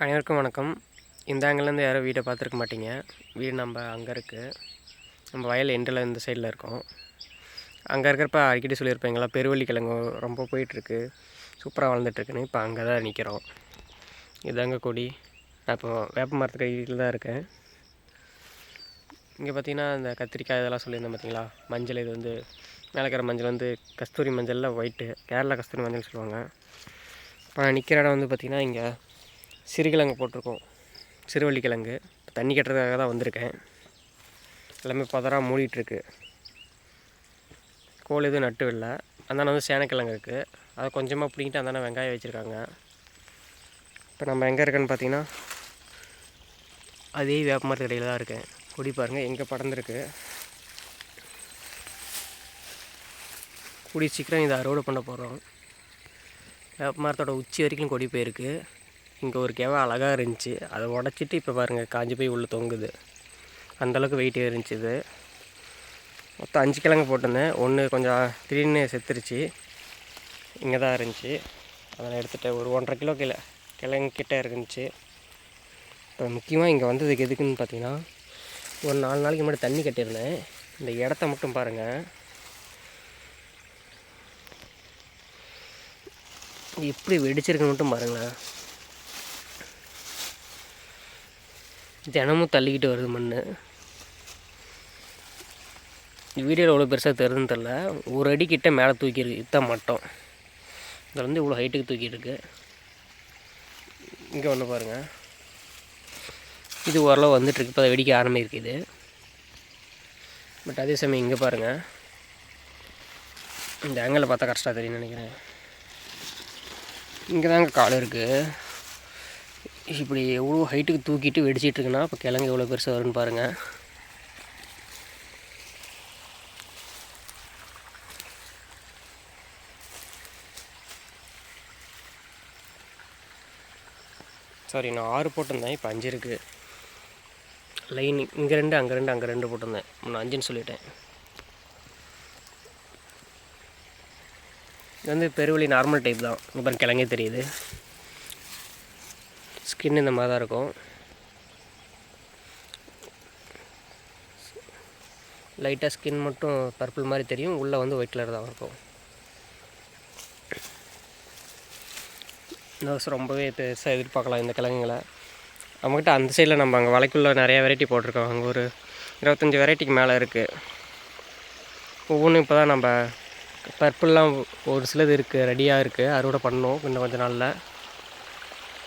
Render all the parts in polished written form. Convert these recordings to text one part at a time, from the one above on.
அனைவருக்கும் வணக்கம். இந்த ஆங்கிலேருந்து யாரும் வீட்டை பார்த்துருக்க மாட்டீங்க. வீடு நம்ம அங்கே இருக்குது. நம்ம வயல் எண்டில் இந்த சைடில் இருக்கோம். அங்கே இருக்கிறப்ப அடிக்கடி சொல்லியிருப்பீங்களா, பெருவள்ளிக்கிழங்கு ரொம்ப போயிட்டுருக்கு, சூப்பராக வளர்ந்துட்டுருக்குன்னு. இப்போ அங்கே தான் நிற்கிறோம். இதாங்க கொடி. நான் இப்போ வேப்ப மரத்துக்கு கீழே தான் இருக்கேன். இங்கே பார்த்தீங்கன்னா இந்த கத்திரிக்காய் இதெல்லாம் சொல்லியிருந்தேன் பார்த்தீங்களா, மஞ்சள். இது வந்து மேலே இருக்கிற மஞ்சள் வந்து கஸ்தூரி மஞ்சளில் ஒயிட்டு, கேரளா கஸ்தூரி மஞ்சள் சொல்லுவாங்க. இப்போ நான் நிற்கிற இடம் வந்து பார்த்திங்கன்னா இங்கே சிறுகிழங்கு போட்டிருக்கோம், சிறுவள்ளிக்கிழங்கு. தண்ணி கட்டுறதுக்காக தான் வந்திருக்கேன். எல்லாமே பதறாக மூடிட்டுருக்கு. கோல் எதுவும் நட்டு இல்லை. அந்தாண்ட வந்து சேனக்கிழங்கு இருக்குது, அதை கொஞ்சமாக பிடிங்கிட்டு அந்தாண்ட வெங்காயம் வச்சுருக்காங்க. இப்போ நம்ம எங்கே இருக்கேன்னு பார்த்தீங்கன்னா அதே வேப்ப மரத்து கடையில் தான் இருக்கேன். கொடி பாருங்கள் எங்கே படர்ந்துருக்கு. கூடி சீக்கிரம் இதை அறுவடை பண்ண போகிறோம். வேப்ப மரத்தோட உச்சி வரைக்கும் கொடி போயிருக்கு. இங்கே ஒரு கெவை அழகாக இருந்துச்சு, அதை உடச்சிட்டு இப்போ பாருங்கள் காஞ்சி போய் உள்ளே தொங்குது. அந்தளவுக்கு வெயிட் இருந்துச்சு. இது மொத்தம் 5 கிழங்கு போட்டிருந்தேன். ஒன்று கொஞ்சம் திடீர்னு செத்துருச்சு, இங்கே தான் இருந்துச்சு. அதை எடுத்துகிட்டு ஒரு 1.5 கிலோ கிழங்கு கிட்டே இருந்துச்சு. இப்போ முக்கியமாக இங்கே வந்ததுக்கு எதுக்குன்னு பார்த்தீங்கன்னா, ஒரு 4 நாளைக்கு முன்னாடி தண்ணி கட்டியிருந்தேன். இந்த இடத்த மட்டும் பாருங்கள், எப்படி வெடிச்சிருக்குன்னு மட்டும் பாருங்களேன். தினமும் தள்ளிக்கிட்டு வருது மண். வீடியோவில் எவ்வளோ பெருசாக தெரியுதுன்னு தெரில. ஒரு அடி கிட்ட மேலே தூக்கியிருக்கு, இத்தான் மட்டம். இதில் வந்து இவ்வளோ ஹைட்டுக்கு தூக்கியிருக்கு. இங்கே ஒன்று பாருங்கள், இது ஓரளவு வந்துட்டுருக்கு. இப்போ வெடிக்க ஆரம்பிக்குது. பட் அதே சமயம் இங்கே பாருங்கள், இந்த ஆங்கிளில் பார்த்தா கஷ்டம் தெரியும்னு நினைக்கிறேன். இங்கே தாங்க காடு இருக்குது. இப்படி எவ்வளோ ஹைட்டுக்கு தூக்கிட்டு வெடிச்சிட்ருக்குன்னா இப்போ கிழங்கு எவ்வளோ பெருசாக வரும்னு பாருங்கள். சாரி, நான் 6 போட்டிருந்தேன், இப்போ 5 இருக்குது. லைன் இங்கே 2, அங்கே 2, அங்கே 2 போட்டிருந்தேன். நான் 5ன்னு சொல்லிட்டேன். இது வந்து பெருவழி நார்மல் டைப் தான். இப்போ கிழங்கே தெரியுது. ஸ்கின் இந்த மாதிரி தான் இருக்கும். லைட்டாக ஸ்கின் மட்டும் பர்பிள் மாதிரி தெரியும், உள்ளே வந்து ஒயிட் கலர் தான் இருக்கும். இந்த வருஷம் ரொம்பவே பெருசாக எதிர்பார்க்கலாம் இந்த கிழங்குங்களை. நம்மக்கிட்ட அந்த சைடில் நம்ம அங்கே வலைக்குள்ளே நிறையா வெரைட்டி போட்டிருக்கோம். அங்கே ஒரு 25 வெரைட்டிக்கு மேலே இருக்குது. ஒவ்வொன்றும் இப்போ தான் நம்ம பர்பிள்லாம் ஒரு சிலது இருக்குது, ரெடியாக இருக்குது, அறுவடை பண்ணணும் இன்னும் கொஞ்சம் நாளில்.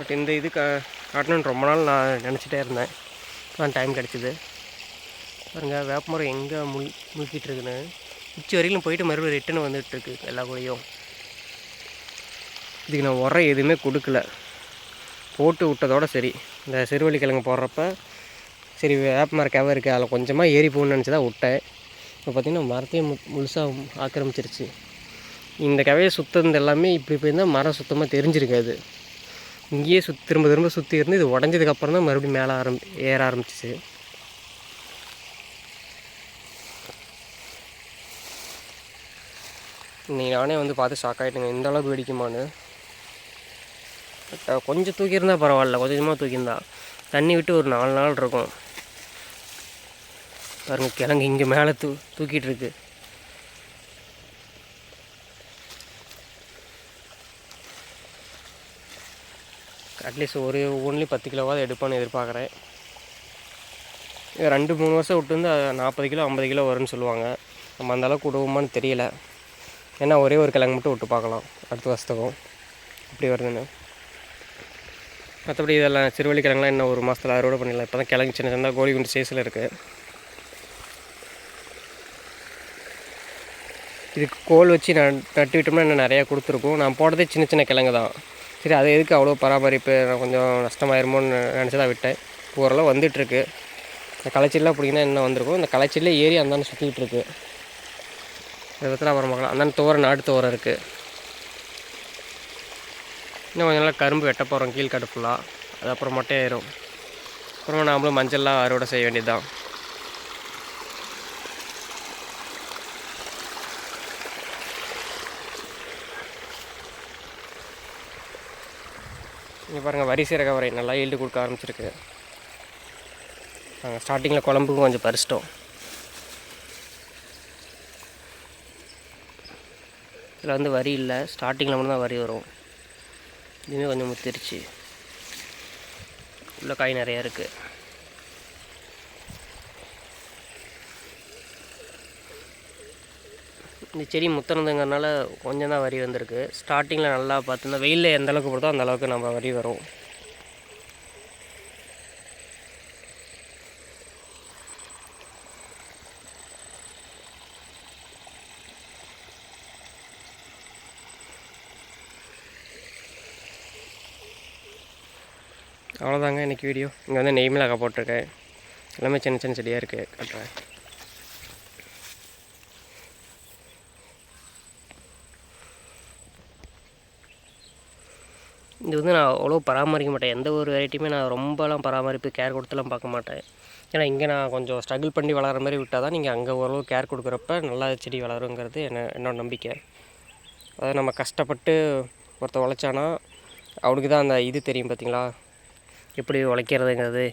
பட் இந்த இது காட்டணுன்னு ரொம்ப நாள் நான் நினச்சிட்டே இருந்தேன். தான் டைம் கிடச்சிது. பாருங்கள் வேப்பமரம் எங்கே முழுக்கிட்டு இருக்குன்னு. உச்சி வரைக்கும் போயிட்டு மறுபடியும் ரிட்டர்ன் வந்துட்டுருக்கு எல்லா கூடையும். இதுக்கு நான் உரம் எதுவுமே கொடுக்கல, போட்டு விட்டதோடு சரி. இந்த சிறுவள்ளிக்கிழங்கு போடுறப்ப சரி வேப்ப மரம் கெவை இருக்குது, அதில் கொஞ்சமாக ஏறி போகணுன்னு நினச்சி தான் விட்டேன். இப்போ பார்த்திங்கன்னா மரத்தையும் முழுசாக ஆக்கிரமிச்சிருச்சு. இந்த கவையை சுற்றுறது எல்லாமே இப்படி போயிருந்தால் மரம் சுத்தமாக தெரிஞ்சிருக்காது. இங்கேயே திரும்ப திரும்ப சுற்றி இருந்து இது உடஞ்சதுக்கப்புறம் தான் மறுபடியும் மேலே ஏற ஆரம்பிச்சிச்சு. இன்றைக்கி நானே வந்து பார்த்து ஷாக் ஆகிட்டுங்க, இந்த அளவுக்கு வெடிக்குமான்னு. பட் கொஞ்சம் தூக்கியிருந்தால் பரவாயில்ல, கொஞ்சமாக தூக்கியிருந்தா. தண்ணி விட்டு ஒரு 4 நாள் இருக்கும். பாருங்கள் கிழங்கு இங்கே மேலே தூக்கிட்டு இருக்கு. அட்லீஸ்ட் ஒரு ஒன்லி 10 கிலோவாவது எடுப்பான்னு எதிர்பார்க்குறேன். 2-3 வருஷம் விட்டு வந்து 40 கிலோ 50 கிலோ வரும்னு சொல்லுவாங்க. நம்ம அந்தளவுக்கு விடுவோமான்னு தெரியல. ஏன்னா ஒரே ஒரு கிழங்கு மட்டும் விட்டு பார்க்கலாம் அடுத்த வருஷத்துக்கும் இப்படி வருதுன்னு. மற்றபடி இதெல்லாம் சிறுவள்ளிக்கிழங்குலாம் இன்னும் ஒரு மாதத்தில் அறுவடை பண்ணிடலாம். இப்போ தான் கிழங்கு சின்ன சின்ன கோழி குண்டு சைஸில் இருக்குது. இதுக்கு கோல் வச்சு நட்டு விட்டோம்னா இன்னும் நிறையா கொடுத்துருக்கும். நான் போட்டதே சின்ன சின்ன கிழங்கு தான். சரி அதை எதுக்கு அவ்வளோ பராமரிப்பு, நான் கொஞ்சம் நஷ்டமாயிருமோன்னு நினச்சி தான் விட்டேன். ஓரளவு வந்துட்டுருக்கு. இந்த களைச்செல்லாம் பிடிக்கினா இன்னும் வந்திருக்கும். இந்த களைச்சல்லே ஏறி அந்தாண்ட சுற்றிக்கிட்டு இருக்குது. இதை பற்றிலாம் அப்புறம் பார்க்கலாம். அந்தாண்ட துவரை, நாட்டு துவரை இருக்குது. இன்னும் கொஞ்சம் நாள் கரும்பு வெட்ட போகிறோம் கீழ்காடு ஃபுல்லாக. அது அப்புறம் மொட்டையாயிரும். ஆயிரும். அப்புறமா நாமளும் மஞ்சள்லாம் அறுவடை செய்ய வேண்டியது தான். இங்கே இங்கே பாருங்கள் வரி சீரக வரை நல்லா ஈல்டு கொடுக்க ஆரம்பிச்சிருக்கு. நாங்கள் ஸ்டார்டிங்கில் குழம்புக்கும் கொஞ்சம் பறிச்சிட்டோம். இதில் வந்து வரி இல்லை, ஸ்டார்டிங்கில் மட்டும் தான் வரி வரும். இதுவுமே கொஞ்சம் முத்திருச்சு, உள்ள காய் நிறையா இருக்குது. இந்த செடி முத்தினதுங்கிறனால கொஞ்சம் தான் வரி வந்திருக்கு. ஸ்டார்டிங்கில் நல்லா பார்த்தோன்னா வெயிலில் எந்த அளவுக்கு போடுதோ அந்த அளவுக்கு நம்ம வரி வரும். அவ்வளோதாங்க இன்றைக்கி வீடியோ. இங்கே வந்து நெய் மிளகாய் போட்டிருக்கேன். எல்லாமே சின்ன சின்ன செடியாக இருக்குது, காட்டுறேன். இது வந்து நான் அவ்வளோ பராமரிக்க மாட்டேன். எந்த ஒரு வெரைட்டியுமே நான் ரொம்பலாம் பராமரிப்பு கேர் கொடுத்துலாம் பார்க்க மாட்டேன். ஏன்னா இங்கே நான் கொஞ்சம் ஸ்ட்ரகிள் பண்ணி வளர்கிற மாதிரி விட்டால் தான் நீங்கள் அங்கே ஓரளவு கேர் கொடுக்குறப்ப நல்லா செடி வளருங்கிறது என்னோட நம்பிக்கை. அதாவது நம்ம கஷ்டப்பட்டு ஒருத்தர் உழைச்சானா அவனுக்கு தான் அந்த இது தெரியும் பார்த்தீங்களா, எப்படி உழைக்கிறதுங்கிறது.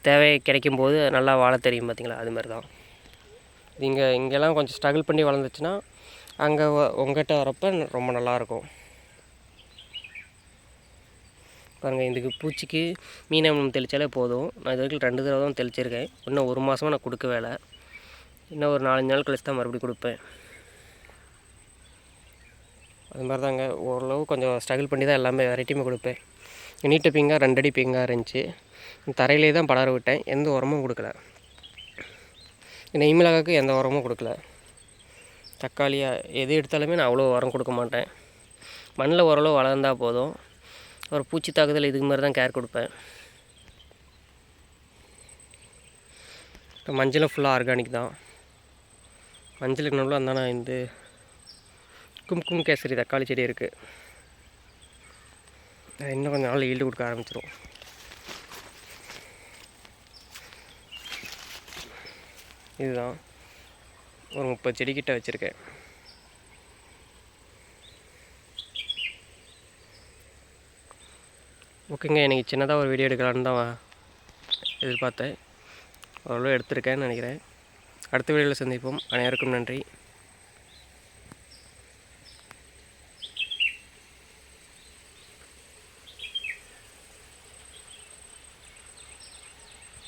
தேவை கிடைக்கும் போது நல்லா வாழ தெரியும் பார்த்தீங்களா, அதுமாதிரி தான். நீங்கள் இங்கெல்லாம் கொஞ்சம் ஸ்ட்ரகிள் பண்ணி வளர்ந்துச்சுன்னா அங்கே உங்கள்கிட்ட வரப்போ ரொம்ப நல்லாயிருக்கும். பாருங்கள், இதுக்கு பூச்சிக்கு மீனமிலம் தெளித்தாலே போதும். நான் இது வரைக்கும் 2 தடவை தான் தெளிச்சிருக்கேன். இன்னும் 1 மாதமாக நான் கொடுக்கவே இல்லை. இன்னும் ஒரு 4-5 நாள் கழிச்சு தான் மறுபடியும் கொடுப்பேன். அது மாதிரி தாங்க ஓரளவு கொஞ்சம் ஸ்ட்ரகிள் பண்ணி தான் எல்லாமே வெரைட்டியுமே கொடுப்பேன். நீட்ட பீங்காய் 2 அடி பீங்காய் இருந்துச்சு. தரையிலே தான் படர விட்டேன், எந்த உரமும் கொடுக்கல. நெய் மிளகாய்க்கு எந்த உரமும் கொடுக்கல. தக்காளியாக எது எடுத்தாலுமே நான் அவ்வளோ உரம் கொடுக்க மாட்டேன். மண்ணில் ஓரளவு வளர்ந்தால் போதும். ஒரு பூச்சி தாக்குதல் இதுக்கு மாதிரி தான் கேர் கொடுப்பேன். இப்போ மஞ்சளும் ஃபுல்லாக ஆர்கானிக் தான். மஞ்சளுக்கு நல்லா இருந்தால் இந்த கும்கும் கேசரி தக்காளி செடி இருக்குது. இன்னும் கொஞ்சம் நாள் ஈல்டு கொடுக்க ஆரம்பிச்சிடும். இதுதான் ஒரு 30 செடிக்கிட்ட வச்சுருக்கேன். ஓகேங்க, எனக்கு சின்னதாக ஒரு வீடியோ எடுக்கலான்னு தான் எதிர்பார்த்தேன். ஓரளவு எடுத்திருக்கேன்னு நினைக்கிறேன். அடுத்த வீடியோவில் சந்திப்போம். அனைவருக்கும் நன்றி.